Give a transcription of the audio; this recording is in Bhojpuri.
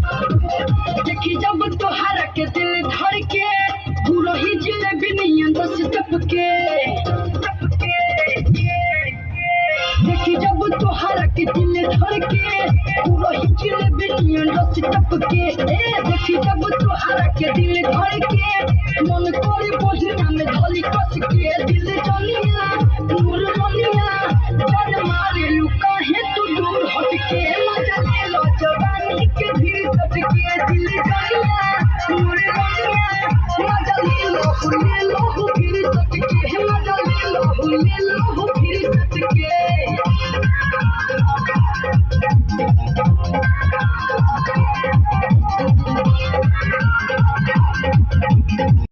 देखी जब तोहरा के दिल धड़ के पूरा ही जिलेबी नियन बस टपके देखी जब तोहरा के दिल धड़ के पूरा ही जिलेबी नियन बस टपके देखी जब तोहरा के दिल धड़ के मन करे बहिना में धली कस के दिल जलिया नूर जलिया जान मारे लुका है तू दूर हट के मजा ले लो जवानी के भीड़ सट के दिल जलिया नूर जलिया मजा ले लो भीड़ सट के मजा ले लो